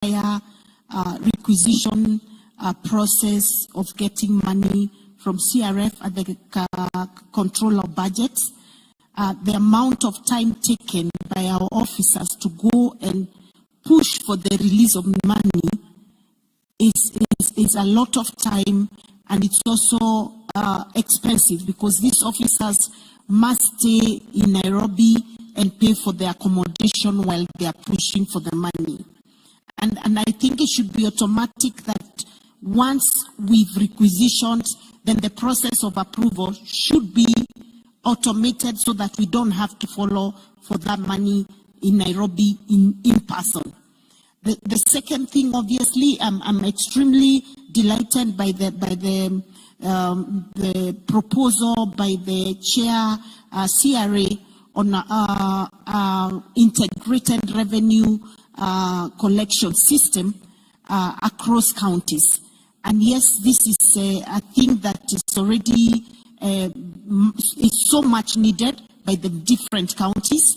entire requisition process of getting money from CRF at the control of budgets. The amount of time taken by our officers to go and push for the release of money is a lot of time, and it's also expensive because these officers must stay in Nairobi and pay for their accommodation while they are pushing for the money. And I think it should be automatic that once we've requisitioned, then the process of approval should be automated so that we don't have to follow for that money in Nairobi in person. The second thing, obviously, I'm extremely delighted by the proposal by the chair CRA on integrated revenue collection system across counties. And yes, this is a thing that is already is so much needed by the different counties.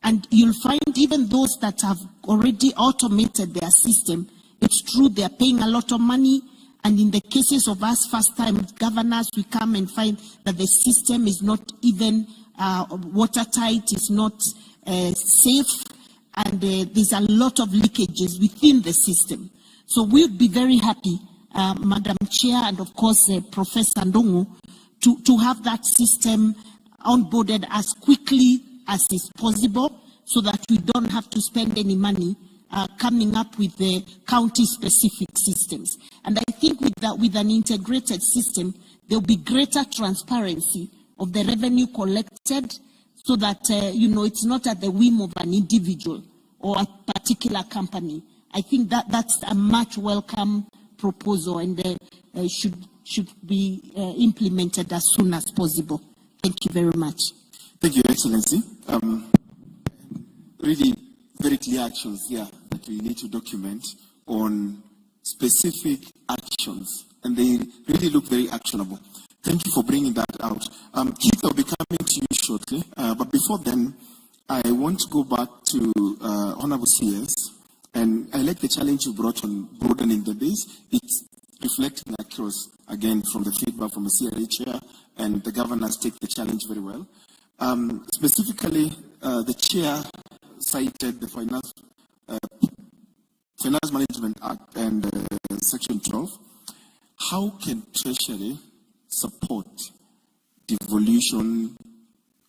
And you'll find even those that have already automated their system, it's true they're paying a lot of money. And in the cases of us first-time governors, we come and find that the system is not even watertight, it's not safe, and there's a lot of leakages within the system. So we'd be very happy, Madam Chair, and of course Professor Ndongo, to have that system onboarded as quickly as is possible, so that we don't have to spend any money coming up with the county-specific systems. And I think with an integrated system, there will be greater transparency of the revenue collected, so that it's not at the whim of an individual or a particular company. I think that's a much welcome proposal, and should be implemented as soon as possible. Thank you very much. Thank you, Excellency. Really very clear actions here that we need to document on specific actions, and they really look very actionable. Thank you for bringing that out. Keith, I'll be coming to you shortly, but before then, I want to go back to Honorable CS, and I like the challenge you brought on broadening the base. It's reflecting across, again, from the feedback from the CRA chair, and the governors take the challenge very well. Specifically, the chair cited the Finance Management Act and Section 12. How can Treasury support devolution,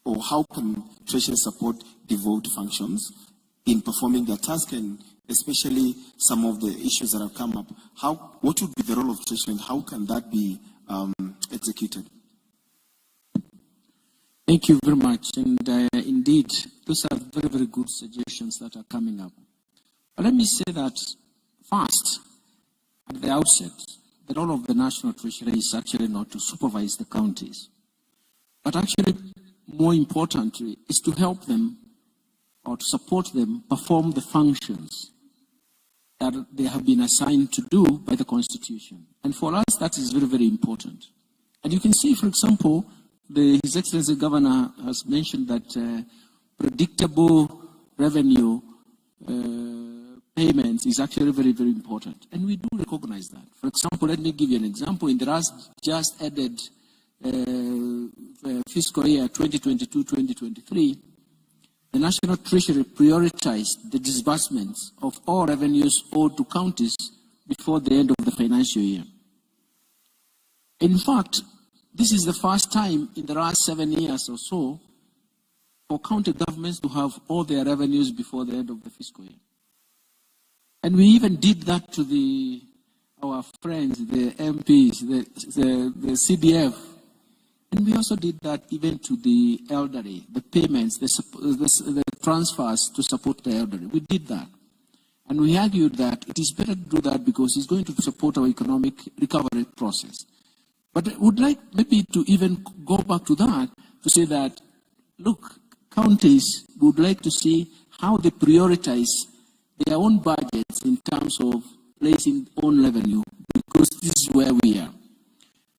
or how can Treasury support devolved functions in performing their task, and especially some of the issues that have come up? What would be the role of Treasury, and how can that be executed? Thank you very much. And indeed, those are very, very good suggestions that are coming up. But let me say that first, at the outset, the role of the National Treasury is actually not to supervise the counties, but actually, more importantly, is to help them or to support them perform the functions that they have been assigned to do by the Constitution. And for us, that is very, very important. And you can see, for example, His Excellency Governor has mentioned that predictable revenue payments is actually very, very important. And we do recognize that. For example, let me give you an example. In the last just added fiscal year 2022-2023, the National Treasury prioritized the disbursements of all revenues owed to counties before the end of the financial year. In fact, this is the first time in the last 7 years or so for county governments to have all their revenues before the end of the fiscal year. And we even did that to our friends, the MPs, the CDF. And we also did that even to the elderly, the payments, the transfers to support the elderly. We did that. And we argued that it is better to do that because it's going to support our economic recovery process. But I would like maybe to even go back to that, to say that, look, counties would like to see how they prioritize their own budgets in terms of placing own revenue, because this is where we are.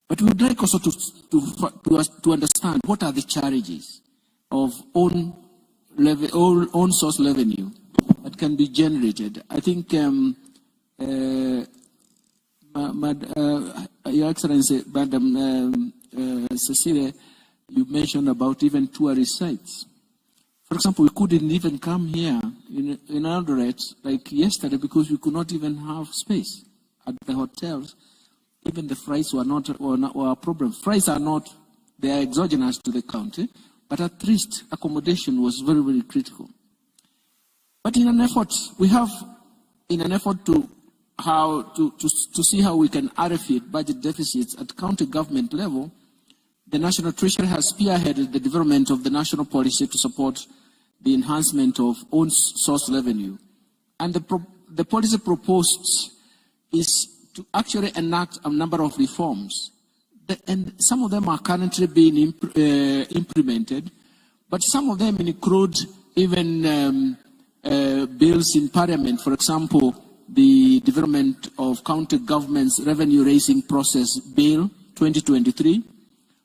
But we would like also to understand what are the challenges of own source revenue that can be generated. I think Your Excellency, Madam Cecilia, you mentioned about even tourist sites. For example, we couldn't even come here in Eldoret like yesterday because we could not even have space at the hotels. Even the flights were not a problem. Flights are not, they are exogenous to the county, but at least accommodation was very, very critical. But in an effort, to see how we can alleviate budget deficits at county government level, the National Treasury has spearheaded the development of the national policy to support the enhancement of own source revenue. And the policy proposed is to actually enact a number of reforms. And some of them are currently being implemented, but some of them include even bills in Parliament. For example, the development of county government's revenue raising process bill 2023.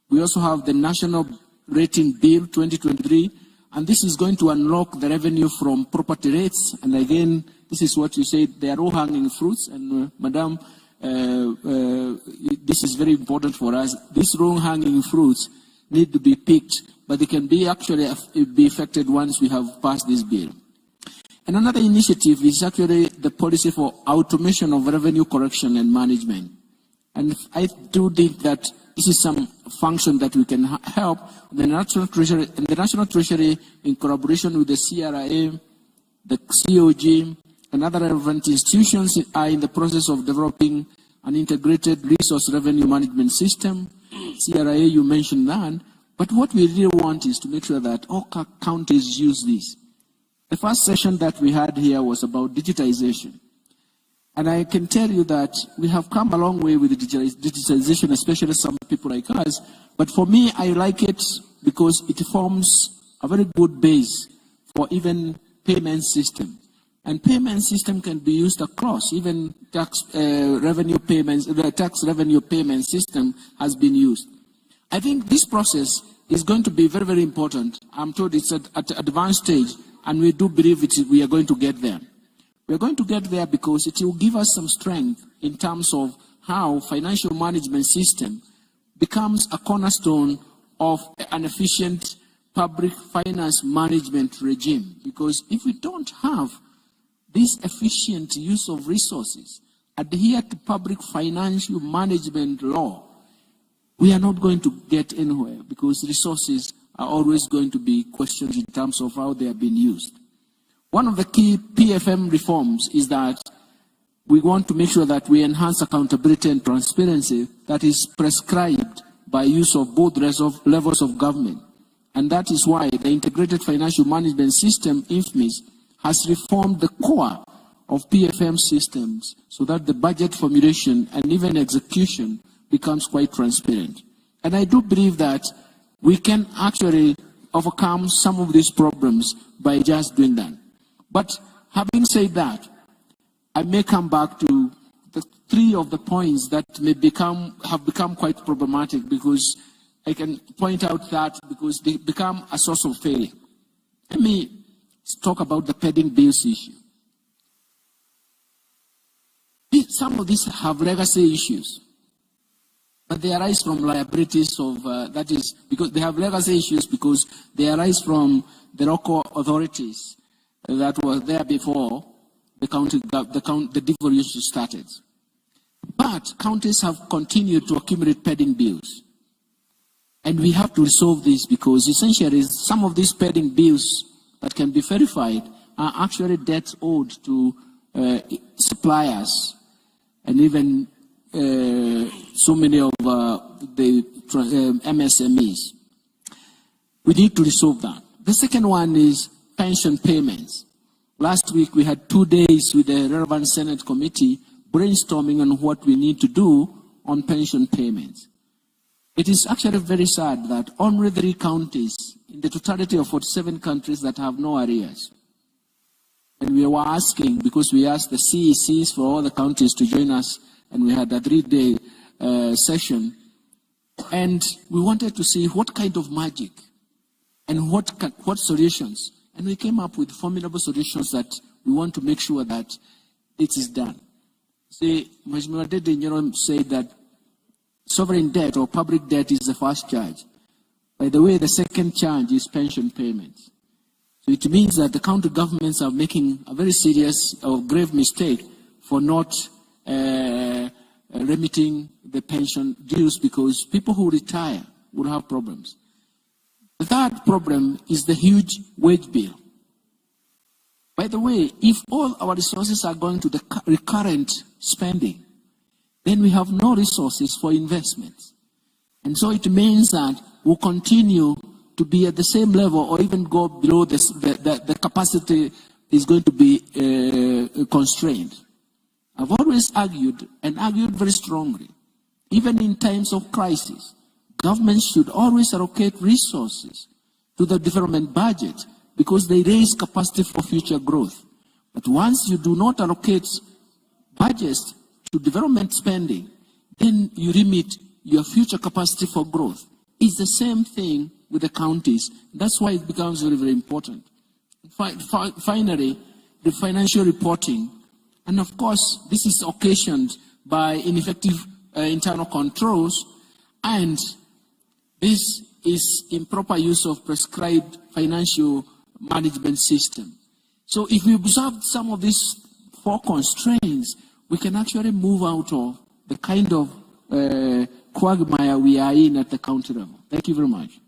We also have the National Rating Bill 2023, and this is going to unlock the revenue from property rates. And again, this is what you said, they are all hanging fruits. And Madam, this is very important for us. These low hanging fruits need to be picked, but they can be actually be affected once we have passed this bill. And another initiative is actually the policy for automation of revenue collection and management. And I do think that this is some function that we can help the National Treasury, and the National Treasury in collaboration with the CRA, the COG, and other relevant institutions are in the process of developing an integrated resource revenue management system. CRA, you mentioned that. But what we really want is to make sure that all counties use this. The first session that we had here was about digitization. And I can tell you that we have come a long way with digitization, especially some people like us. But for me, I like it because it forms a very good base for even payment system. And payment system can be used across, even tax revenue payments, the tax revenue payment system has been used. I think this process is going to be very, very important. I'm told it's at advanced stage, and we do believe we are going to get there. We're going to get there because it will give us some strength in terms of how financial management system becomes a cornerstone of an efficient public finance management regime. Because if we don't have this efficient use of resources, adhere to public financial management law, we are not going to get anywhere because resources are always going to be questioned in terms of how they are being used. One of the key PFM reforms is that we want to make sure that we enhance accountability and transparency that is prescribed by use of both levels of government. And that is why the Integrated Financial Management System, IFMIS, has reformed the core of PFM systems so that the budget formulation and even execution becomes quite transparent. And I do believe that we can actually overcome some of these problems by just doing that. But having said that, I may come back to the three of the points that have become quite problematic, because I can point out that because they become a source of failure. Let me talk about the pending bills issue. Some of these have legacy issues, but they arise from liabilities of, that is, because they have legacy issues because they arise from the local authorities that were there before the devolution started. But counties have continued to accumulate pending bills. And we have to resolve this because essentially some of these pending bills that can be verified are actually debts owed to suppliers and even so many of the MSMEs. We need to resolve that. The second one is pension payments. Last week we had 2 days with the relevant Senate committee brainstorming on what we need to do on pension payments. It is actually very sad that only 3 counties in the totality of 47 countries that have no arrears. And we were asking, because we asked the CECs for all the counties to join us, and we had a 3-day session, and we wanted to see what kind of magic and what solutions. And we came up with formidable solutions that we want to make sure that it is done. See, Mheshimiwa Dede said that sovereign debt or public debt is the first charge. By the way, the second charge is pension payments. So it means that the county governments are making a very serious or grave mistake for not remitting the pension dues, because people who retire will have problems. The third problem is the huge wage bill. By the way, if all our resources are going to the recurrent spending, then we have no resources for investments. And so it means that we'll continue to be at the same level or even go below this, the capacity is going to be constrained. I've always argued, and argued very strongly, even in times of crisis, governments should always allocate resources to the development budget because they raise capacity for future growth. But once you do not allocate budgets to development spending, then you limit your future capacity for growth. It's the same thing with the counties. That's why it becomes very, very important. Finally, the financial reporting. And of course, this is occasioned by ineffective internal controls, and this is improper use of prescribed financial management system. So if we observe some of these 4 constraints, we can actually move out of the kind of quagmire we are in at the county level. Thank you very much.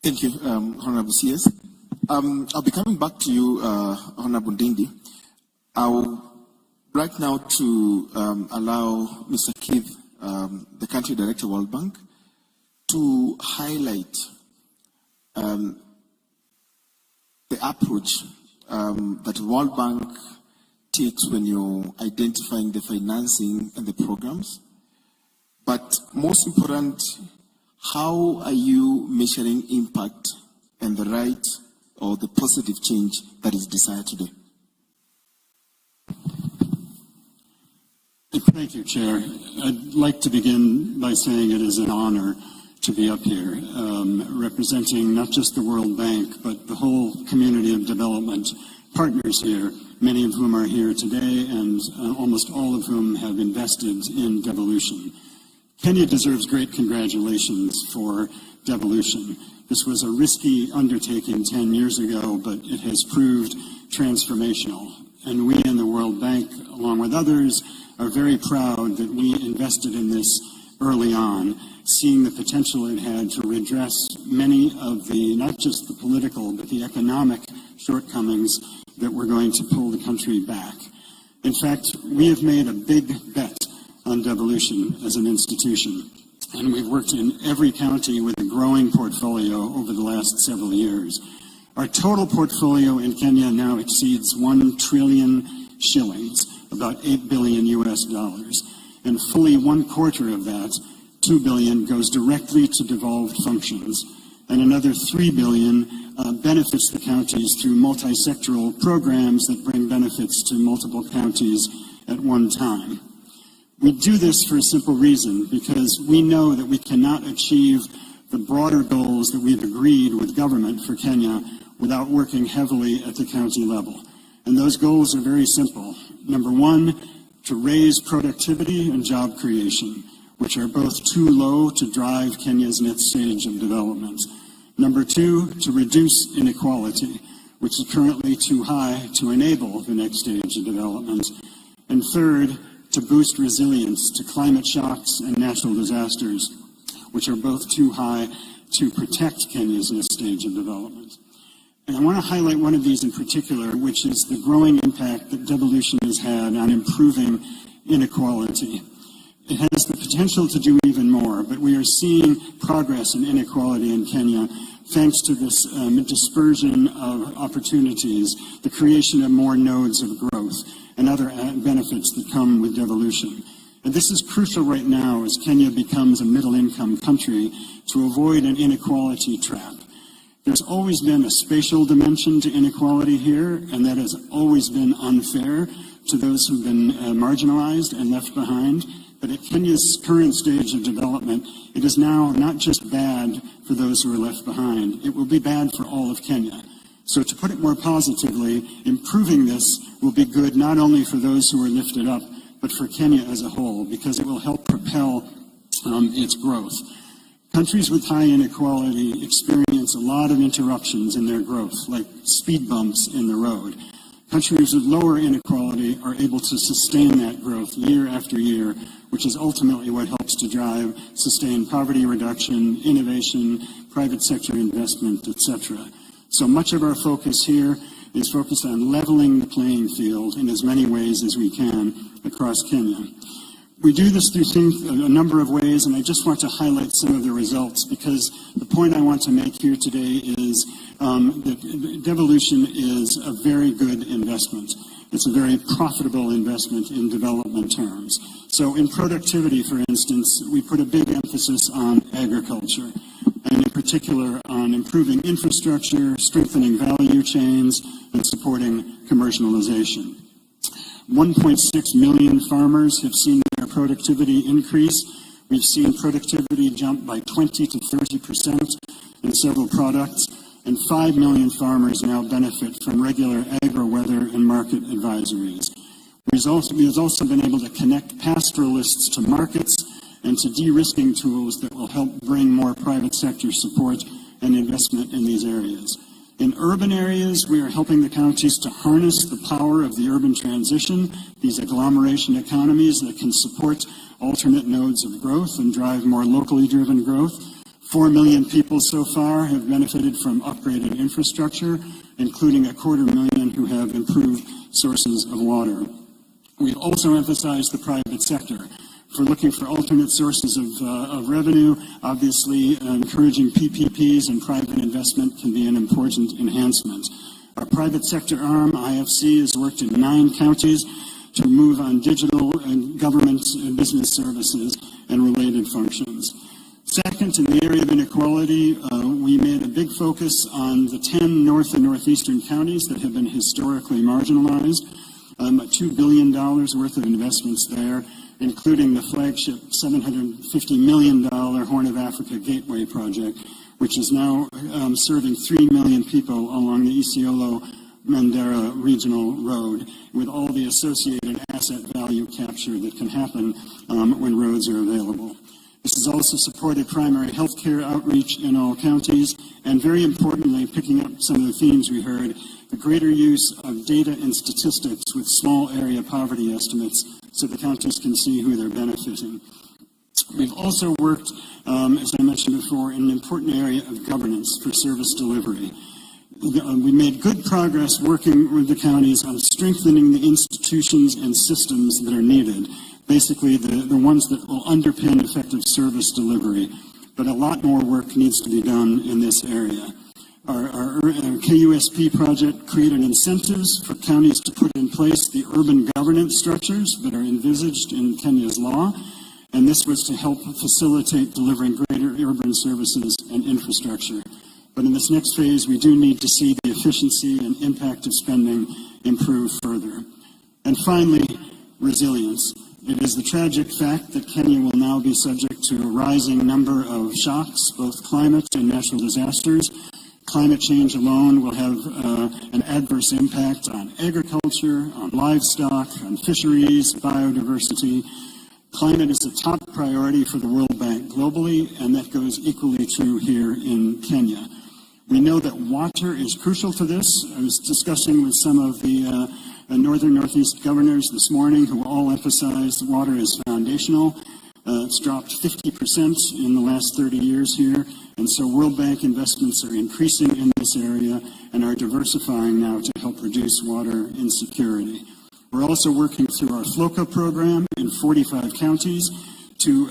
Thank you, Honorable CS. I'll be coming back to you, Honorable Ndindi. I'll right now to allow Mr. Keith, the Country Director, World Bank, to highlight the approach that World Bank takes when you're identifying the financing and the programs. But most important, how are you measuring impact and the right or the positive change that is desired today? Thank you, Chair. I'd like to begin by saying it is an honor to be up here, representing not just the World Bank, but the whole community of development partners here, many of whom are here today, and almost all of whom have invested in Devolution. Kenya deserves great congratulations for Devolution. This was a risky undertaking 10 years ago, but it has proved transformational. And we in the World Bank, along with others, are very proud that we invested in this early on, seeing the potential it had to redress many of the, not just the political, but the economic shortcomings that were going to pull the country back. In fact, we have made a big bet on Devolution as an institution, and we've worked in every county with a growing portfolio over the last several years. Our total portfolio in Kenya now exceeds 1 trillion shillings, about $8 billion US, and fully 1/4 of that, 2 billion, goes directly to devolved functions, and another 3 billion benefits the counties through multi-sectoral programs that bring benefits to multiple counties at one time. We do this for a simple reason, because we know that we cannot achieve the broader goals that we've agreed with government for Kenya without working heavily at the county level. And those goals are very simple. Number one, to raise productivity and job creation, which are both too low to drive Kenya's next stage of development. Number two, to reduce inequality, which is currently too high to enable the next stage of development. And third, to boost resilience to climate shocks and natural disasters, which are both too high to protect Kenya's next stage of development. And I want to highlight one of these in particular, which is the growing impact that devolution has had on improving inequality. It has the potential to do even more, but we are seeing progress in inequality in Kenya thanks to this dispersion of opportunities, the creation of more nodes of growth, and other benefits that come with devolution. And this is crucial right now as Kenya becomes a middle-income country to avoid an inequality trap. There's always been a spatial dimension to inequality here, and that has always been unfair to those who've been marginalized and left behind. But at Kenya's current stage of development, it is now not just bad for those who are left behind, it will be bad for all of Kenya. So to put it more positively, improving this will be good not only for those who are lifted up, but for Kenya as a whole, because it will help propel its growth. Countries with high inequality experience a lot of interruptions in their growth, like speed bumps in the road. Countries with lower inequality are able to sustain that growth year after year, which is ultimately what helps to drive sustained poverty reduction, innovation, private sector investment, etc. So much of our focus here is focused on leveling the playing field in as many ways as we can across Kenya. We do this through a number of ways, and I just want to highlight some of the results, because the point I want to make here today is that Devolution is a very good investment. It's a very profitable investment in development terms. So in productivity, for instance, we put a big emphasis on agriculture, and in particular on improving infrastructure, strengthening value chains, and supporting commercialization. 1.6 million farmers have seen their productivity increase. We've seen productivity jump by 20 to 30% in several products, and 5 million farmers now benefit from regular agro-weather and market advisories. We've also been able to connect pastoralists to markets and to de-risking tools that will help bring more private sector support and investment in these areas. In urban areas, we are helping the counties to harness the power of the urban transition, these agglomeration economies that can support alternate nodes of growth and drive more locally driven growth. 4 million people so far have benefited from upgraded infrastructure, including 250,000 who have improved sources of water. We've also emphasized the private sector. If we're looking for alternate sources of revenue, obviously encouraging PPPs and private investment can be an important enhancement. Our private sector arm, IFC, has worked in 9 counties to move on digital and government and business services and related functions. Second, in the area of inequality, we made a big focus on the 10 north and northeastern counties that have been historically marginalized. $2 billion worth of investments there, including the flagship $750 million Horn of Africa Gateway project, which is now serving 3 million people along the Isiolo-Mandera Regional Road, with all the associated asset value capture that can happen when roads are available. This has also supported primary health care outreach in all counties, and very importantly, picking up some of the themes we heard, the greater use of data and statistics with small area poverty estimates so the counties can see who they're benefiting. We've also worked, as I mentioned before, in an important area of governance for service delivery. We made good progress working with the counties on strengthening the institutions and systems that are needed, basically the ones that will underpin effective service delivery. But a lot more work needs to be done in this area. Our KUSP project created incentives for counties to put in place the urban governance structures that are envisaged in Kenya's law, and this was to help facilitate delivering greater urban services and infrastructure. But in this next phase, we do need to see the efficiency and impact of spending improve further. And finally, resilience. It is the tragic fact that Kenya will now be subject to a rising number of shocks, both climate and natural disasters. Climate change alone will have an adverse impact on agriculture, on livestock, on fisheries, biodiversity. Climate is a top priority for the World Bank globally, and that goes equally true here in Kenya. We know that water is crucial to this. I was discussing with some of the northern northeast governors this morning who all emphasized water is foundational. It's dropped 50% in the last 30 years here, and so World Bank investments are increasing in this area and are diversifying now to help reduce water insecurity. We're also working through our FLOCA program in 45 counties to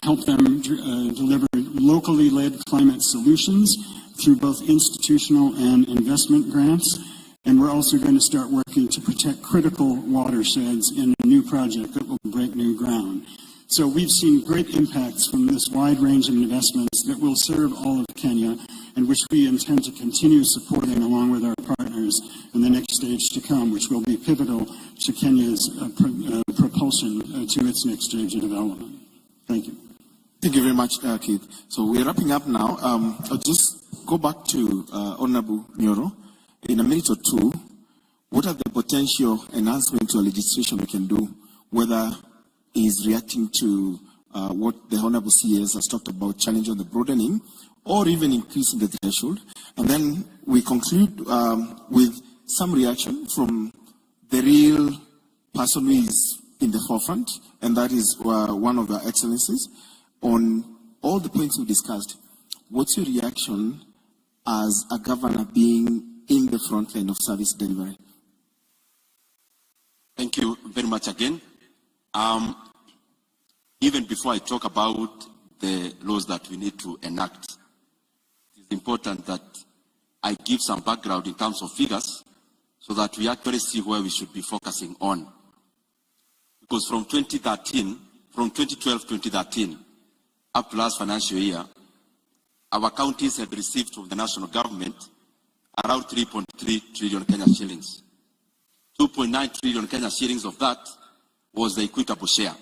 help them deliver locally led climate solutions through both institutional and investment grants. And we're also going to start working to protect critical watersheds in a new project that will break new ground. So we've seen great impacts from this wide range of investments that will serve all of Kenya and which we intend to continue supporting along with our partners in the next stage to come, which will be pivotal to Kenya's propulsion to its next stage of development. Thank you. Thank you very much, Keith. So we're wrapping up now. I'll just go back to Honorable Nyoro. In a minute or two, what are the potential enhancements to legislation we can do whether he's reacting to what the Honorable CS has talked about, challenge on the broadening, or even increasing the threshold. And then we conclude with some reaction from the real person who is in the forefront, and that is one of the excellencies, on all the points we discussed. What's your reaction as a governor being in the front line of service delivery? Thank you very much again. Even before I talk about the laws that we need to enact, it's important that I give some background in terms of figures so that we actually see where we should be focusing on. Because from 2012-2013, up to last financial year, our counties had received from the national government around 3.3 trillion Kenya shillings. 2.9 trillion Kenya shillings of that was the equitable share.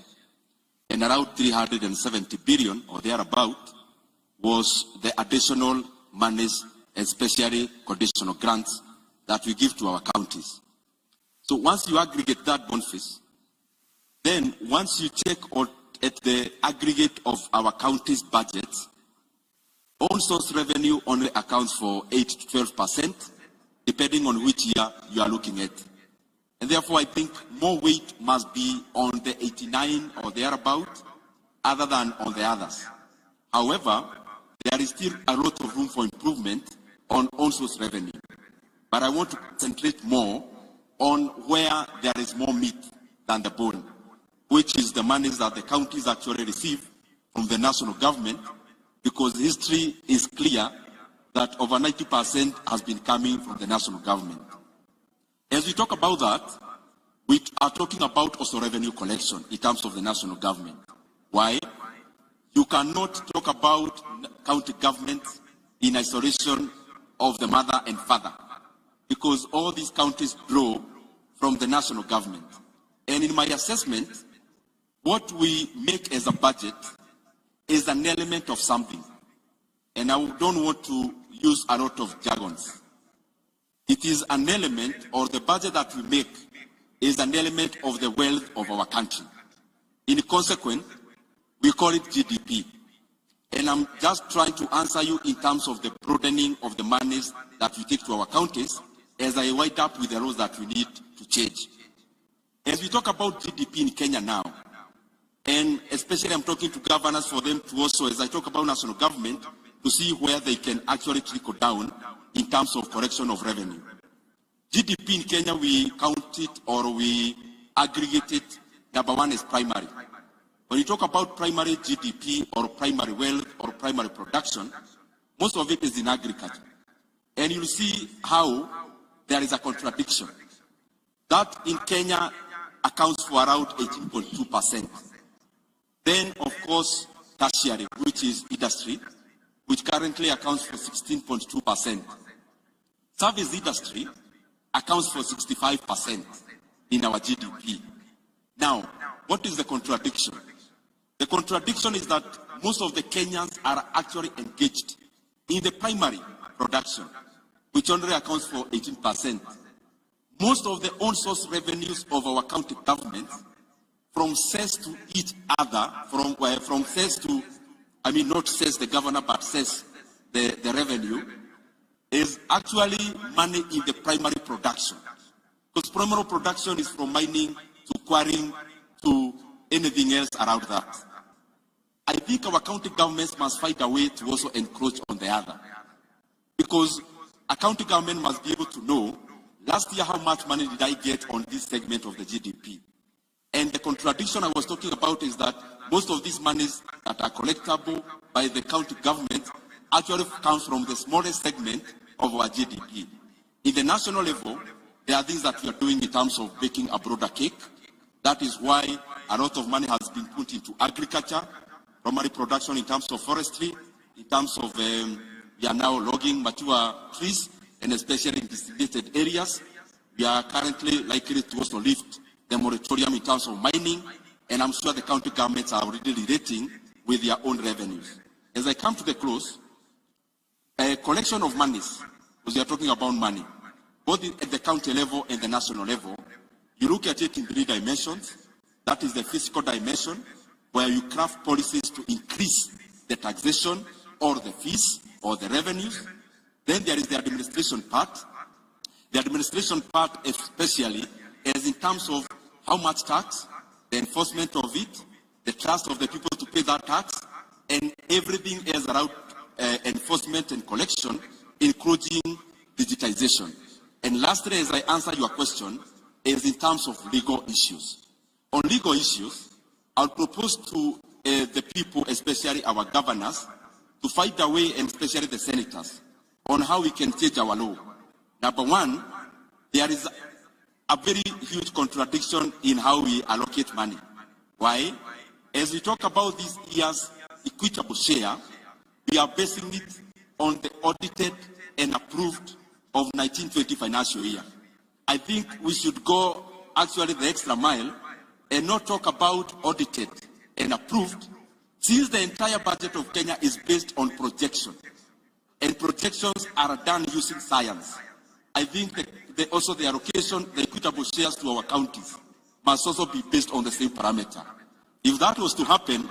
And around 370 billion or thereabout was the additional monies, especially conditional grants that we give to our counties. So once you aggregate that boniface, then once you check at the aggregate of our county's budgets, own source revenue only accounts for 8 to 12%, depending on which year you are looking at. And therefore, I think more weight must be on the 89 or thereabout, other than on the others. However, there is still a lot of room for improvement on own source revenue. But I want to concentrate more on where there is more meat than the bone, which is the monies that the counties actually receive from the national government, because history is clear that over 90% has been coming from the national government. As we talk about that, we are talking about also revenue collection in terms of the national government. Why? You cannot talk about county government in isolation of the mother and father, because all these counties draw from the national government. And in my assessment, what we make as a budget is an element of something. And I don't want to use a lot of jargons. It is an element, or the budget that we make is an element of the wealth of our country. In consequence, we call it GDP. And I'm just trying to answer you in terms of the broadening of the monies that we take to our counties as I wind up with the laws that we need to change. As we talk about GDP in Kenya now, and especially I'm talking to governors for them to also, as I talk about national government, to see where they can actually trickle down in terms of correction of revenue. GDP in Kenya, we count it or we aggregate it. Number one is primary. When you talk about primary GDP or primary wealth or primary production, most of it is in agriculture. And you'll see how there is a contradiction. That in Kenya accounts for around 18.2%. Then, of course, tertiary, which is industry, which currently accounts for 16.2%. Service industry accounts for 65% in our GDP. Now, what is the contradiction? The contradiction is that most of the Kenyans are actually engaged in the primary production, which only accounts for 18%. Most of the own source revenues of our county government, from cess to each other, from cess to, not cess the governor, but cess the revenue, is actually money in the primary production. Because primary production is from mining to quarrying to anything else around that. I think our county governments must find a way to also encroach on the other. Because a county government must be able to know, last year how much money did I get on this segment of the GDP? And the contradiction I was talking about is that most of these monies that are collectible by the county government actually comes from the smallest segment of our GDP. In the national level, there are things that we are doing in terms of baking a broader cake. That is why a lot of money has been put into agriculture, primary production in terms of forestry, in terms of we are now logging mature trees, and especially in designated areas. We are currently likely to also lift the moratorium in terms of mining, and I'm sure the county governments are already relating with their own revenues. As I come to the close, a collection of monies, because we are talking about money, both at the county level and the national level, you look at it in 3 dimensions. That is the fiscal dimension, where you craft policies to increase the taxation or the fees or the revenues. Then there is the administration part. The administration part especially is in terms of how much tax, the enforcement of it, the trust of the people to pay that tax, and everything else around enforcement and collection, including digitization. And lastly, as I answer your question, is in terms of legal issues. On legal issues, I'll propose to the people, especially our governors, to find a way, and especially the senators, on how we can change our law. Number one, there is a very huge contradiction in how we allocate money. Why? As we talk about this year's equitable share, we are basing it on the audited and approved of 1920 financial year. I think we should go actually the extra mile and not talk about audited and approved, since the entire budget of Kenya is based on projection. And projections are done using science. I think that also the allocation, the equitable shares to our counties must also be based on the same parameter. If that was to happen,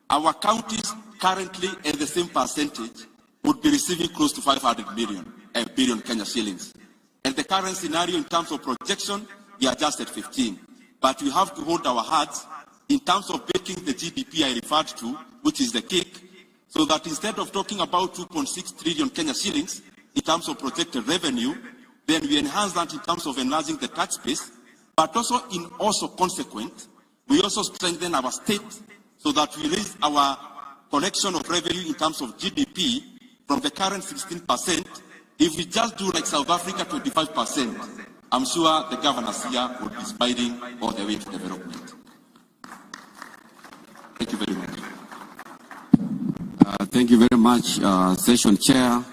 our counties currently at the same percentage would be receiving close to 500 billion Kenya shillings. And the current scenario in terms of projection, we are just at 15. But we have to hold our hearts in terms of making the GDP I referred to, which is the cake, so that instead of talking about 2.6 trillion Kenya shillings in terms of projected revenue, then we enhance that in terms of enlarging the tax base, but also consequent, we also strengthen our state so that we raise our collection of revenue in terms of GDP from the current 16%. If we just do like South Africa, 25%, I'm sure the governors here would be smiling all the way to development. Thank you very much. Thank you very much, Session Chair.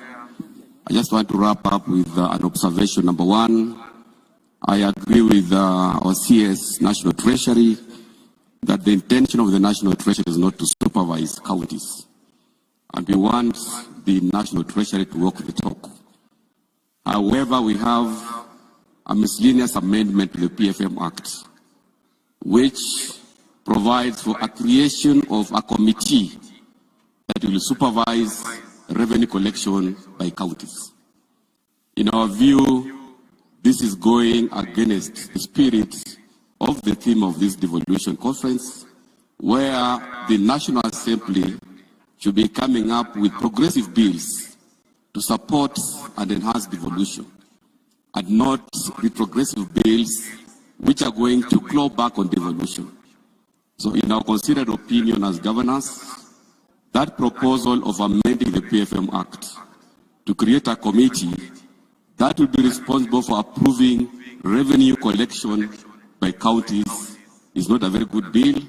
I just want to wrap up with an observation. Number one, I agree with our CS National Treasury that the intention of the National Treasury is not to supervise counties. And we want the National Treasury to walk the talk. However, we have a miscellaneous amendment to the PFM Act, which provides for a creation of a committee that will supervise revenue collection by counties. In our view, this is going against the spirit of the theme of this devolution conference, where the National Assembly should be coming up with progressive bills to support and enhance devolution, and not retrogressive bills which are going to claw back on devolution. So in our considered opinion as governors, that proposal of amending the PFM Act to create a committee that will be responsible for approving revenue collection by counties is not a very good bill,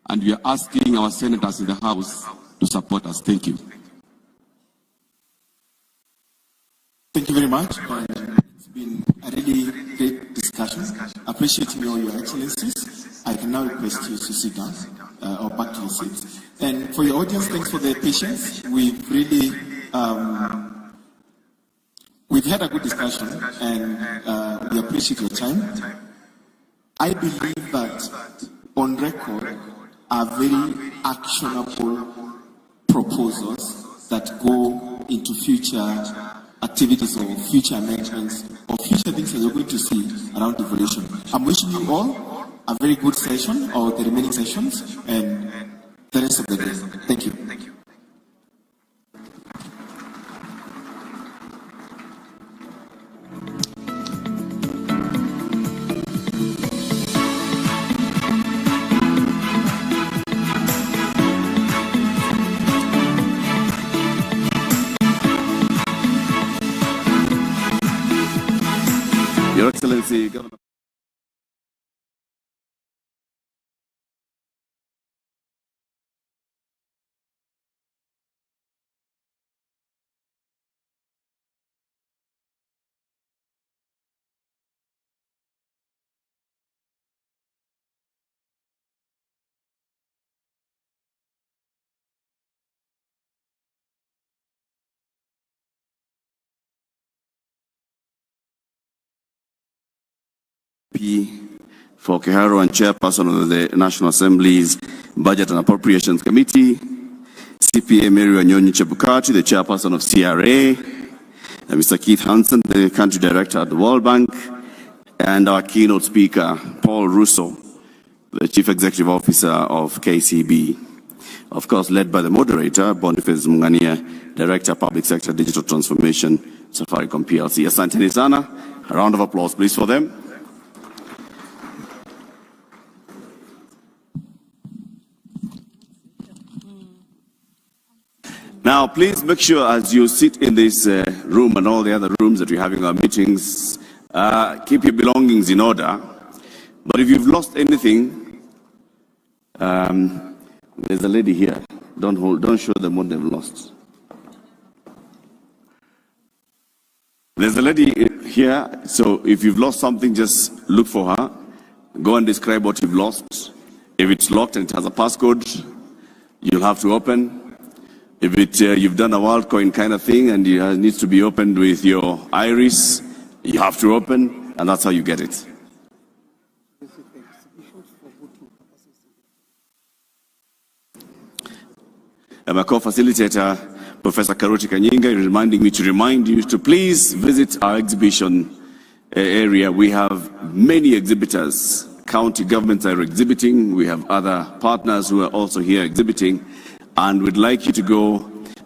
and we are asking our senators in the House to support us. Thank you. Thank you very much. It's been a really great discussion. Appreciating all your excellencies. I can now request you to sit down or back to your seats. And for your audience, thanks for their patience. We've really we've had a good discussion, and we appreciate your time. I believe that on record are very actionable proposals that go into future activities or future amendments or future things that we're going to see around devolution. I'm wishing you all a very good session, or the remaining sessions, and the rest of the day. Thank you. Thank you. Your Excellency, Governor. for Keharo and Chairperson of the National Assembly's Budget and Appropriations Committee, CPA Mary Wanyonyi Chebukati, the Chairperson of CRA, and Mr. Keith Hansen, the Country Director at the World Bank, and our keynote speaker, Paul Russo, the Chief Executive Officer of KCB. Of course, led by the moderator, Boniface Mungania, Director, Public Sector Digital Transformation, Safaricom PLC. Asanteni sana. A round of applause, please, for them. Now, please make sure as you sit in this room and all the other rooms that we're having our meetings, keep your belongings in order. But if you've lost anything, there's a lady here. Don't show them what they've lost. There's a lady here, so if you've lost something, just look for her. Go and describe what you've lost. If it's locked and it has a passcode, you'll have to open. If you've done a WorldCoin kind of thing and it needs to be opened with your iris, you have to open, and that's how you get it. And my co-facilitator, Professor Karuti Kanyinga, is reminding me to remind you to please visit our exhibition area. We have many exhibitors. County governments are exhibiting. We have other partners who are also here exhibiting. And we'd like you to go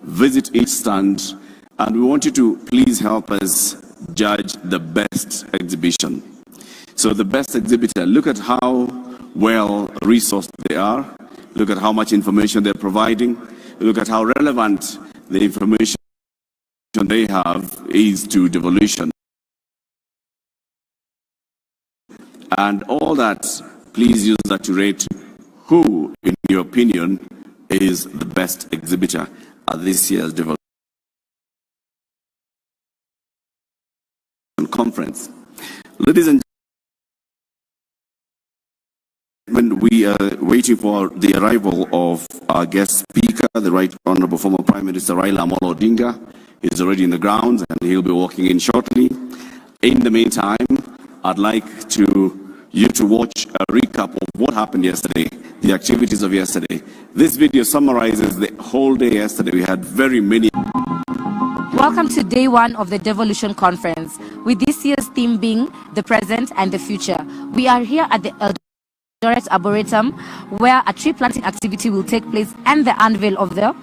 visit each stand. And we want you to please help us judge the best exhibition. So the best exhibitor, look at how well resourced they are. Look at how much information they're providing. Look at how relevant the information they have is to devolution. And all that, please use that to rate who, in your opinion, is the best exhibitor at this year's Devolution Conference. Ladies and gentlemen, we are waiting for the arrival of our guest speaker, the Right Honorable former Prime Minister Raila Odinga. He's already in the grounds and he'll be walking in shortly. In the meantime, I'd like you to watch a recap of what happened yesterday, the activities of yesterday. This video summarizes the whole day yesterday. We had very many. Welcome to day one of the Devolution Conference, with this year's theme being the present and the future. We are here at the Eldoret Arboretum, where a tree planting activity will take place and the unveil of the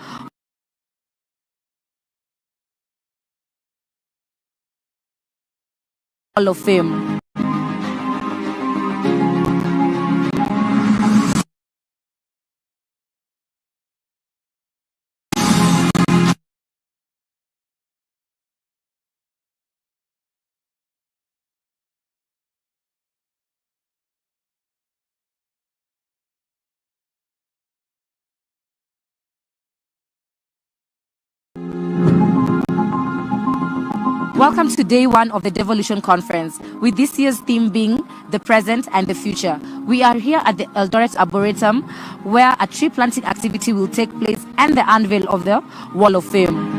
Hall of Fame. Welcome to day one of the Devolution Conference, with this year's theme being the present and the future. We are here at the Eldoret Arboretum, where a tree planting activity will take place and the unveil of the Wall of Fame.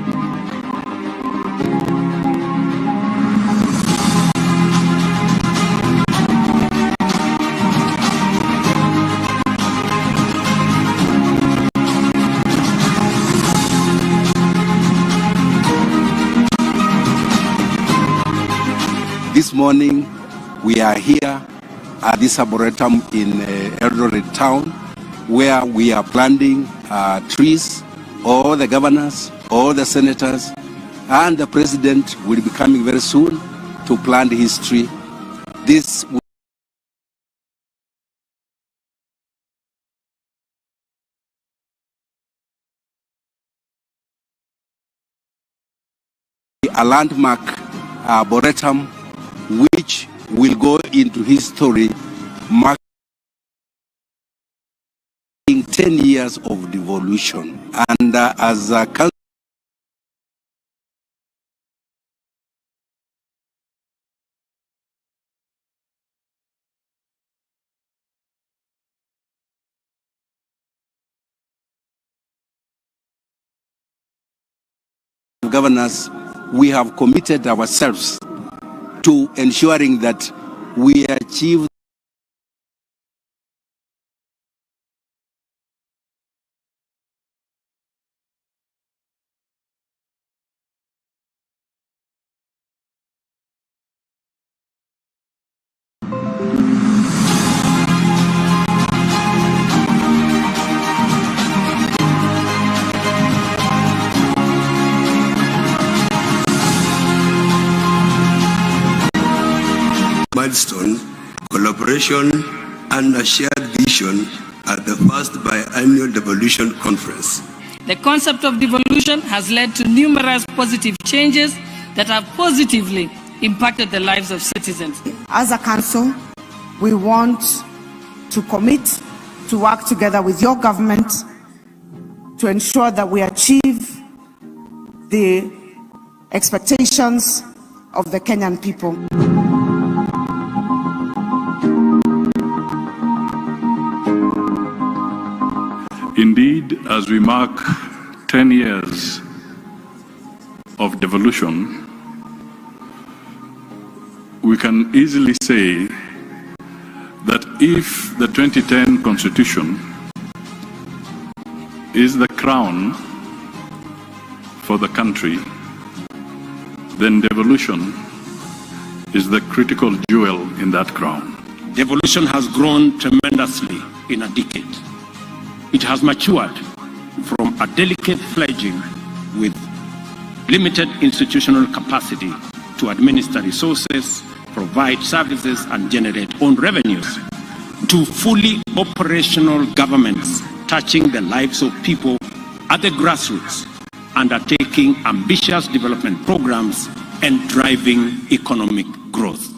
This morning, we are here at this arboretum in Eldoret town, where we are planting trees. All the governors, all the senators, and the president will be coming very soon to plant his tree. This will be a landmark arboretum which will go into history, marking 10 years of devolution. And as a country, governors, we have committed ourselves to ensuring that we achieve milestone, collaboration, and a shared vision at the first biannual Devolution Conference. The concept of devolution has led to numerous positive changes that have positively impacted the lives of citizens. As a council, we want to commit to work together with your government to ensure that we achieve the expectations of the Kenyan people. Indeed, as we mark 10 years of devolution, we can easily say that if the 2010 Constitution is the crown for the country, then devolution is the critical jewel in that crown. Devolution has grown tremendously in a decade. It has matured from a delicate fledgling with limited institutional capacity to administer resources, provide services, and generate own revenues, to fully operational governments touching the lives of people at the grassroots, undertaking ambitious development programs and driving economic growth.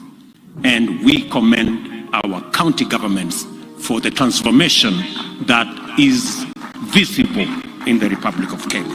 And we commend our county governments for the transformation that is visible in the Republic of Kenya.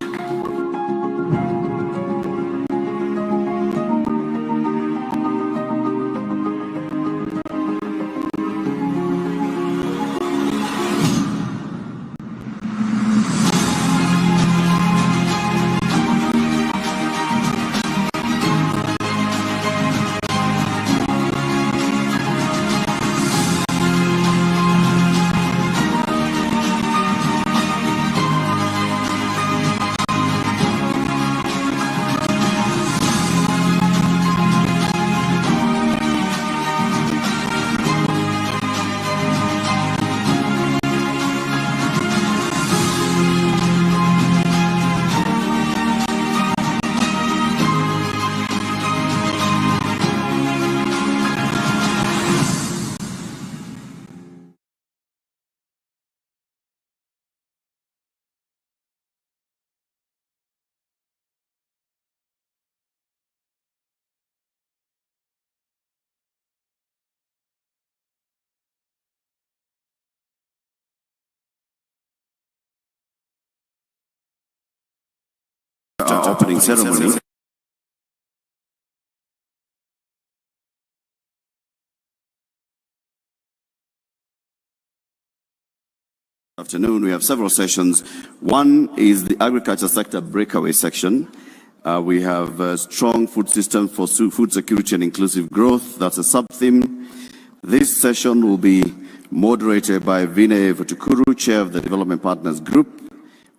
Opening ceremony. Afternoon, we have several sessions. One is the agriculture sector breakaway section. We have a strong food system for food security and inclusive growth. That's a sub-theme. This session will be moderated by Vinay Vutukuru, Chair of the Development Partners Group,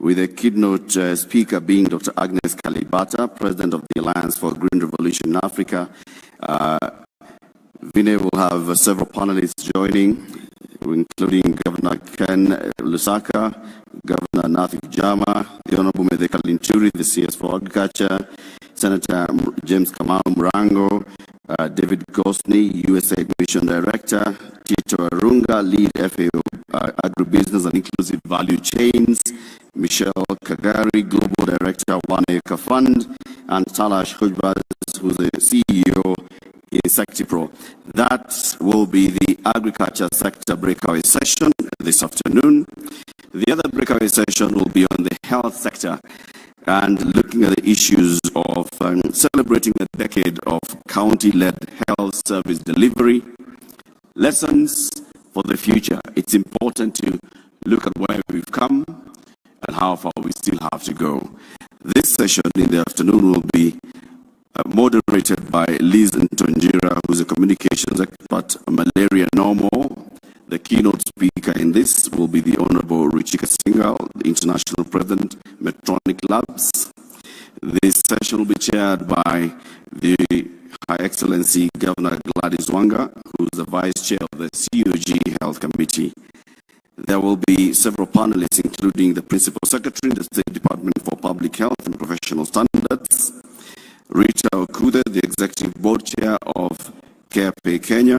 with a keynote speaker being Dr. Agnes Kalibata, President of the Alliance for Green Revolution in Africa. Vinay will have several panelists joining, including Governor Ken Lusaka, Governor Nathif Jama, the Honorable Medeka Linturi, the CS for Agriculture, Senator James Kamau Murango, David Gosney, USA Mission Director, Tito Arunga, Lead FAO Agribusiness and Inclusive Value Chains, Michelle Kagari, Global Director, One Acre Fund, and Talash Hujbaz, who's the CEO in SectiPro. That will be the agriculture sector breakaway session this afternoon. The other breakaway session will be on the health sector and looking at the issues of celebrating a decade of county-led health service delivery. Lessons for the future. It's important to look at where we've come and how far we still have to go. This session in the afternoon will be moderated by Liz Ntonjira, who's who is a communications expert, malaria no more. The keynote speaker in this will be the Honorable Ruchika Singhal, the International President, Medtronic Labs. This session will be chaired by the High Excellency Governor Gladys Wanga, who is the Vice Chair of the COG Health Committee. There will be several panelists, including the Principal Secretary in the State Department for Public Health and Professional Standards, Rita Okude, the Executive Board Chair of CarePay Kenya,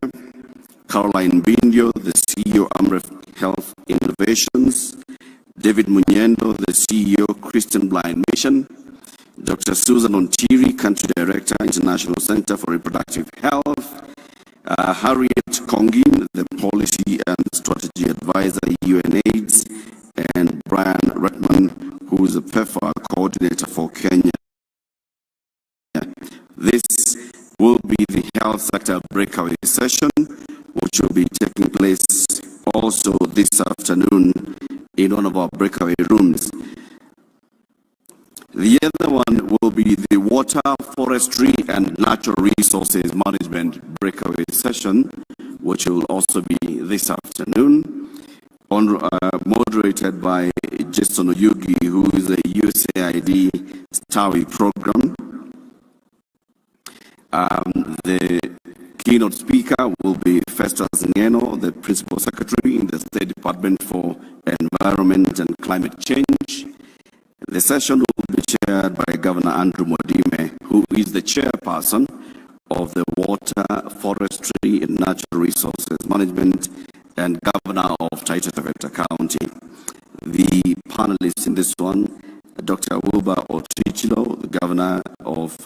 Caroline Bindio, the CEO Amref Health Innovations, David Munyendo, the CEO Christian Blind Mission, Dr. Susan Ontiri, Country Director, International Center for Reproductive Health, Harriet Kongin, the Policy and Strategy Advisor, UNAIDS, and Brian Redman, who is the PEPFAR Coordinator for Kenya. This will be the health sector breakaway session, which will be taking place also this afternoon in one of our breakaway rooms. The other one will be the Water, Forestry and Natural Resources Management breakaway session, which will also be this afternoon, moderated by Jason Oyugi, who is a USAID STAWI program. The keynote speaker will be Festus Ngeno, the Principal Secretary in the State Department for Environment and Climate Change. The session will be chaired by Governor Andrew Modime, who is the chairperson of the Water, Forestry and Natural Resources Management and Governor of Taita Taveta County. The panelists in this one, Dr. Wilbur Otichilo, the Governor of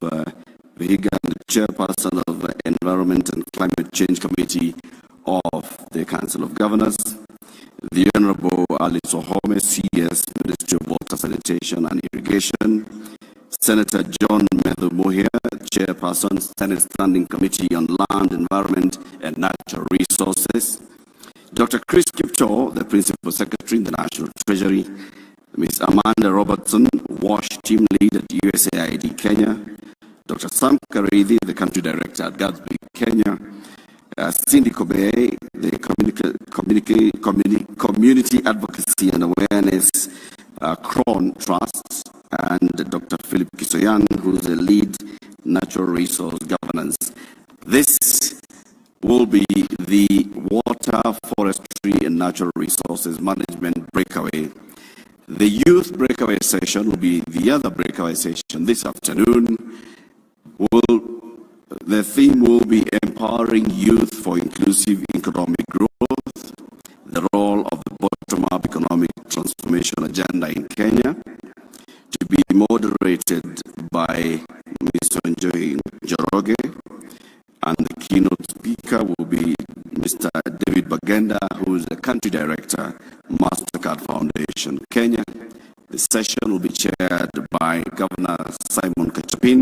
Vihiga and the chairperson of the Environment and Climate Change Committee of the Council of Governors, the Honorable Alice Ohome, CS, Ministry of Water, Sanitation and Irrigation, Senator John Medhu Muhia, chairperson, Senate Standing Committee on Land, Environment and Natural Resources, Dr. Chris Kipchoo, the Principal Secretary in the National Treasury, Ms. Amanda Robertson, WASH Team Lead at USAID Kenya, Dr. Sam Kareithi, the Country Director at Gatsby Kenya, Cindy Kobe, the Community Advocacy and Awareness Cron Trust, and Dr. Philip Kisoyan, who is the lead Natural Resource Governance. This will be the Water, Forestry and Natural Resources Management breakaway. The Youth breakaway session will be the other breakaway session this afternoon. The theme will be Empowering Youth for Inclusive Economic Growth, the role of the bottom-up economic transformation agenda in Kenya, to be moderated by Mr. Njoy Njoroge, and the keynote speaker will be Mr. David Bagenda, who is the Country Director, MasterCard Foundation, Kenya. The session will be chaired by Governor Simon Kachapin,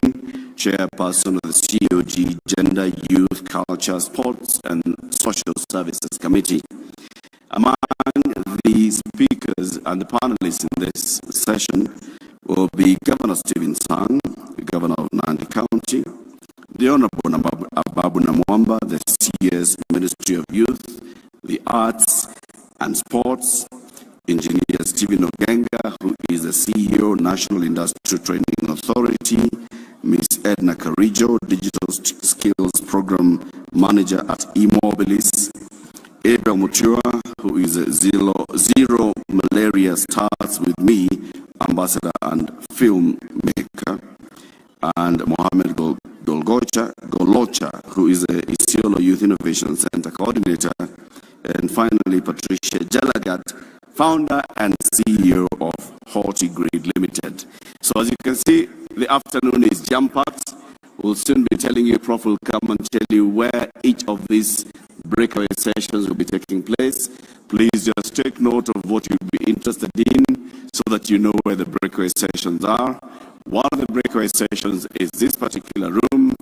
Chairperson of the COG Gender, Youth, Culture, Sports and Social Services Committee. Among the speakers and the panelists in this session will be Governor Stephen Sang, the Governor of Nandi County, the Honorable Ababu Namwamba, the CS, Ministry of Youth, the Arts and Sports, Engineer Stephen Ogenga, who is the CEO, National Industrial Training Authority, Ms. Edna Carijo, Digital Skills Program Manager at Immobilis, Abel Mutua, who is a Zero Malaria Starts With Me Ambassador and filmmaker, and Mohammed Golocha, who is a Isiolo Youth Innovation Center Coordinator, and finally Patricia Jalagat, Founder and CEO of Hortigrid Limited. So as you can see, the afternoon is jam-packed. We'll soon be telling you, Prof will come and tell you where each of these breakaway sessions will be taking place. Please just take note of what you'll be interested in so that you know where the breakaway sessions are. One of the breakaway sessions is this particular room.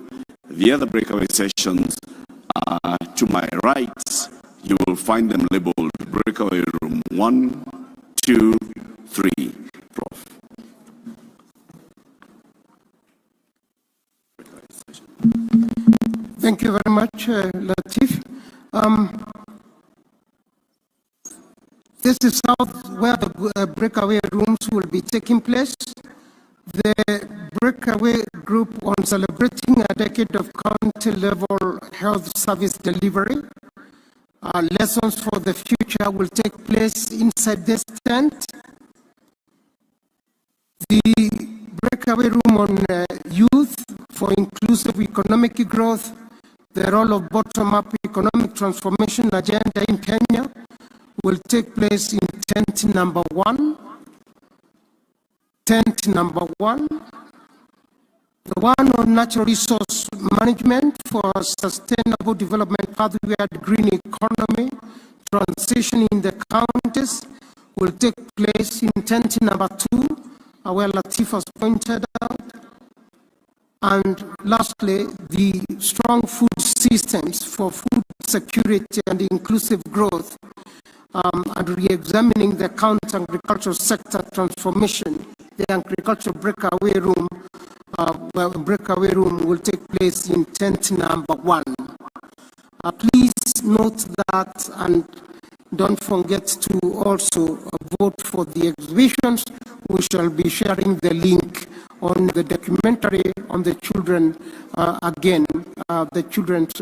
The other breakaway sessions are to my right. You will find them labeled breakaway room 1, 2, 3. Prof. Thank you very much, Latif. This is where the breakaway rooms will be taking place. The breakaway group on celebrating a decade of county-level health service delivery. Lessons for the future will take place inside this tent. The breakaway room on youth for inclusive economic growth, the role of bottom-up economic transformation agenda in Kenya will take place in tent number 1. Tent number 1. The one on natural resource management for sustainable development pathway and green economy, transition in the counties will take place in tent number 2, where Latif has pointed out. And lastly, the strong food systems for food security and inclusive growth, and re-examining the county agricultural sector transformation. The agricultural breakaway room will take place in tent number 1. Please note that and don't forget to also vote for the exhibitions. We shall be sharing the link on the documentary on the children, the children's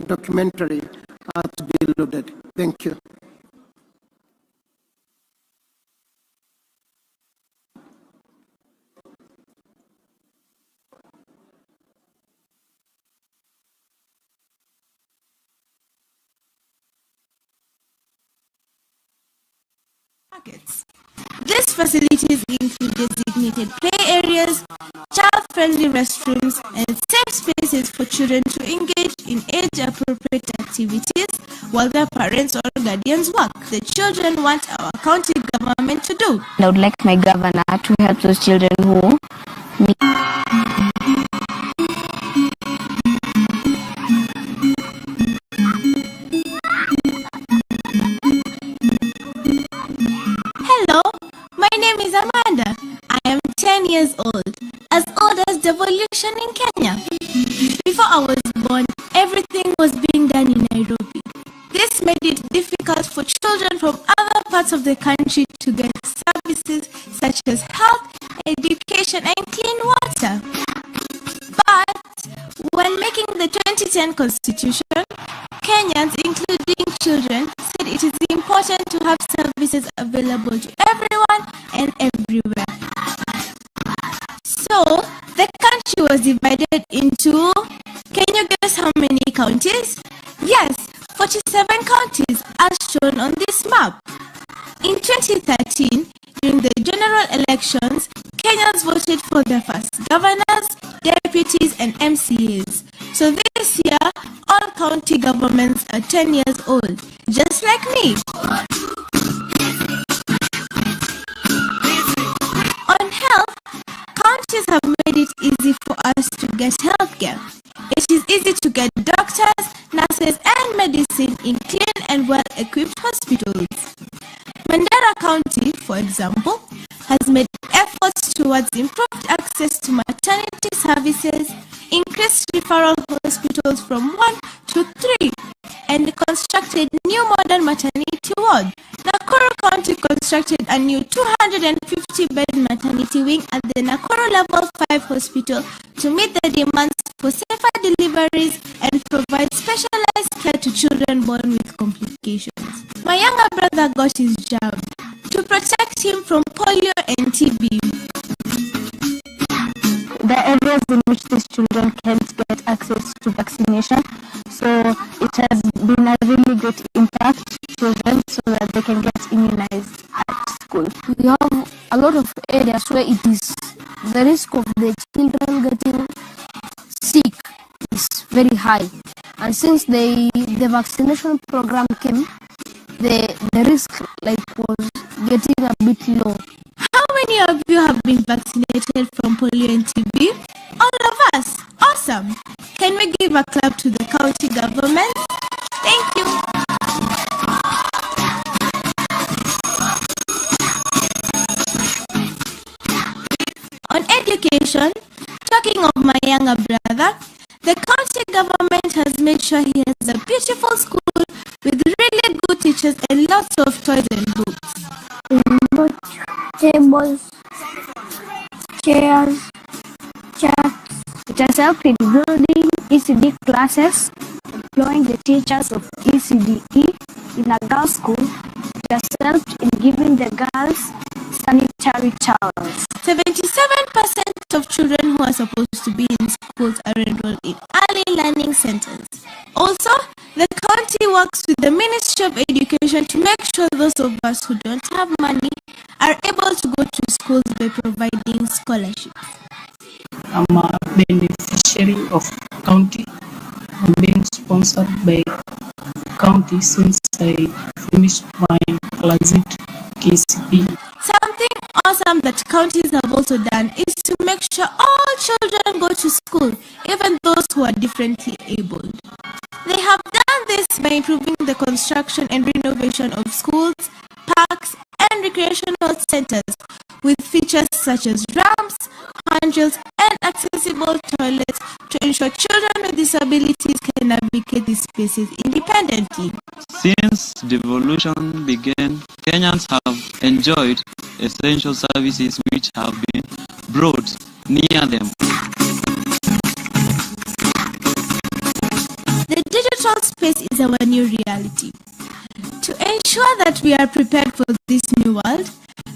documentary to be loaded. Thank you. These facilities include designated play areas, child-friendly restrooms, and safe spaces for children to engage in age-appropriate activities while their parents or guardians work. The children want our county government to do. I would like my governor to help those children who need. Hello, my name is Amanda. I am 10 years old as Devolution in Kenya. Before I was born, everything was being done in Nairobi. This made it difficult for children from other parts of the country to get services such as health, education, and clean water. But when making the 2010 Constitution, Kenyans, including children, said it is important to have services available to everyone and everywhere. So, the country was divided into, can you guess how many counties? Yes, 47 counties as shown on this map. In 2013, during the general elections, Kenyans voted for their first governors, deputies, and MCAs. So this year, all county governments are 10 years old, just like me. On health, counties have made it easy for us to get healthcare. It is easy to get doctors, nurses, and medicine in clean and well-equipped hospitals. Mandera County, for example, has made efforts towards improved access to maternity services, increased referral hospitals from 1 to 3, and constructed new modern maternity ward. Nakuru County constructed a new 250-bed maternity wing at the Nakuru Level 5 Hospital to meet the demands for safer deliveries and provide specialized care to children born with complications. My younger brother got his jab to protect him from polio and TB. The areas in which these children can't get access to vaccination, so it has been a really great impact to them so that they can get immunized at school. We have a lot of areas where it is the risk of the children getting sick is very high, and since the vaccination program came, the risk was getting a bit low. How many of you have been vaccinated from polio and TB? All of us. Awesome. Can we give a clap to the county government? Thank you. On education, talking of my younger brother, The county government has made sure he has a beautiful school with really good teachers and lots of toys and books. Tables, chairs, charts. It has helped in building ECD classes, employing the teachers of ECDE in a girls' school. It has helped in giving the girls sanitary towels. 77% of children who are supposed to be in schools are enrolled in early learning centers. Also, the county works with the Ministry of Education to make sure those of us who don't have money are able to go to schools by providing scholarships. I'm a beneficiary of county. I'm being sponsored by county since I finished my classes KCP. Something awesome that counties have also done is to make sure all children go to school, even those who are differently abled. They have done this by improving the construction and renovation of schools, parks, and recreational centers with features such as ramps, handrails, and accessible toilets to ensure children with disabilities can navigate these spaces independently. Since devolution began, Kenyans have enjoyed essential services which have been brought near them. The digital space is our new reality. To ensure that we are prepared for this new world,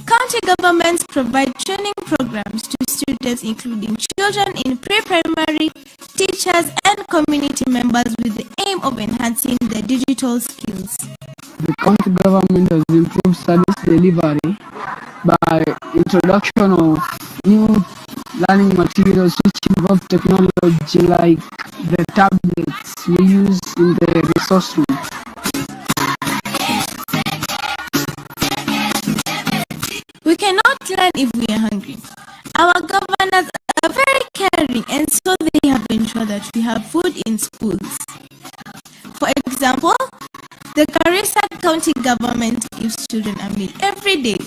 county governments provide training programs to students including children in pre-primary, teachers and community members with the aim of enhancing their digital skills. The county government has improved service delivery by introduction of new learning materials which involve technology like the tablets we use in the resource room. We cannot learn if we are hungry. Our governors are very caring and so they have ensured that we have food in schools. For example, the Garissa County government gives children a meal every day.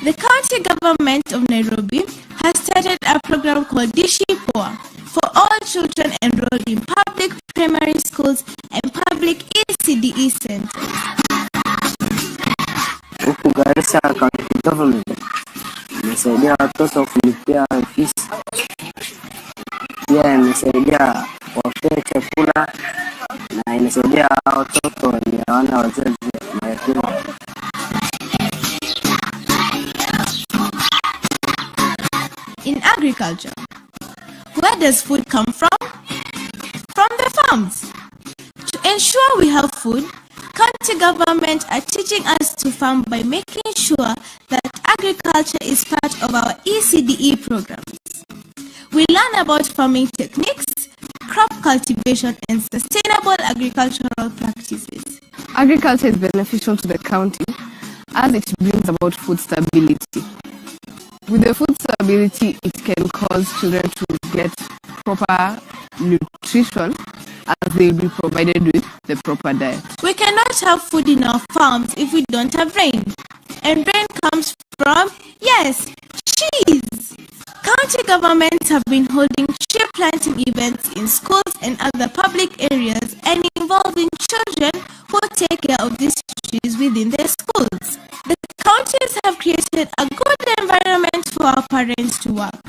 The county government of Nairobi has started a program called Dishi Poa for all children enrolled in public primary schools and public ECDE centers. Huku Garissa County Government imesaidia watoto kulipia fees, pia imesaidia kuwapea chakula na imesaidia watoto wenye hawana wazazi mayatima. In agriculture, where does food come from? From the farms. To ensure we have food, county government are teaching us to farm by making sure that agriculture is part of our ECDE programs. We learn about farming techniques, crop cultivation, and sustainable agricultural practices. Agriculture is beneficial to the county as it brings about food stability. With the food stability, it can cause children to get proper nutrition as they will be provided with the proper diet. We cannot have food in our farms if we don't have rain. And rain comes from, yes, trees. County governments have been holding tree planting events in schools and other public areas and involving children who take care of these trees within their schools. The counties have created a good environment for our parents to work.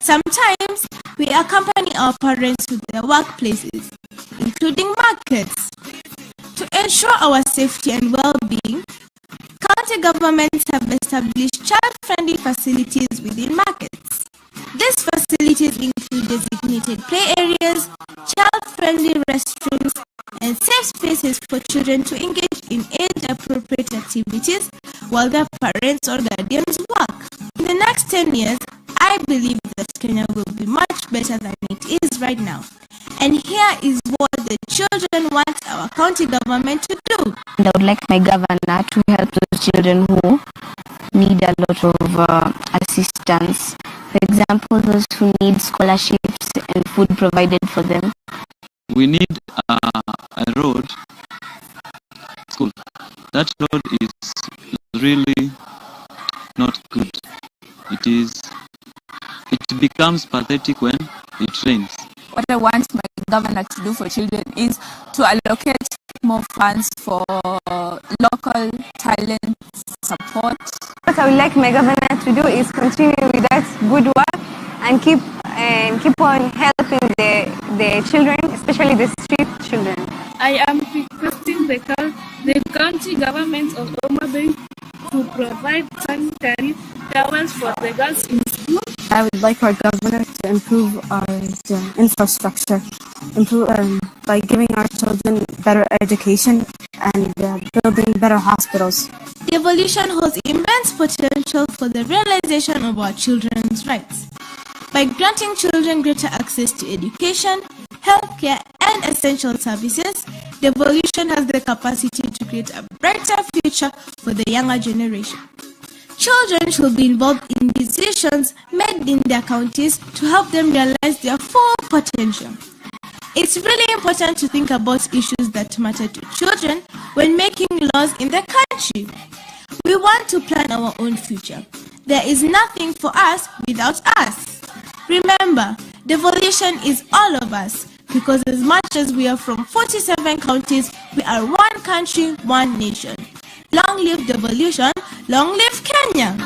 Sometimes we accompany our parents to their workplaces, including markets. To ensure our safety and well-being, county governments have established child-friendly facilities within markets. These facilities include designated play areas, child-friendly restrooms, and safe spaces for children to engage in age-appropriate activities while their parents or guardians work. In the next 10 years, I believe that Kenya will be much better than it is right now. And here is what the children want our county government to do. And I would like my governor to help those children who need a lot of assistance. For example, those who need scholarships and food provided for them. We need a road school. That road is really not good. It becomes pathetic when it rains. What I want my governor to do for children is to allocate more funds for local talent support. What I would like my governor to do is continue with that good work and keep on helping the children, especially the street children. I am requesting the county government of Homa Bay to provide sanitary towels for the girls in school. I would like our governor to improve our infrastructure, by giving our children better education and building better hospitals. Devolution holds immense potential for the realization of our children's rights. By granting children greater access to education, healthcare, and essential services, Devolution has the capacity to create a brighter future for the younger generation. Children should be involved in decisions made in their counties to help them realize their full potential. It's really important to think about issues that matter to children when making laws in the country. We want to plan our own future. There is nothing for us without us. Remember, devolution is all of us, because as much as we are from 47 counties, we are one country, one nation. Long live devolution, long live Kenya!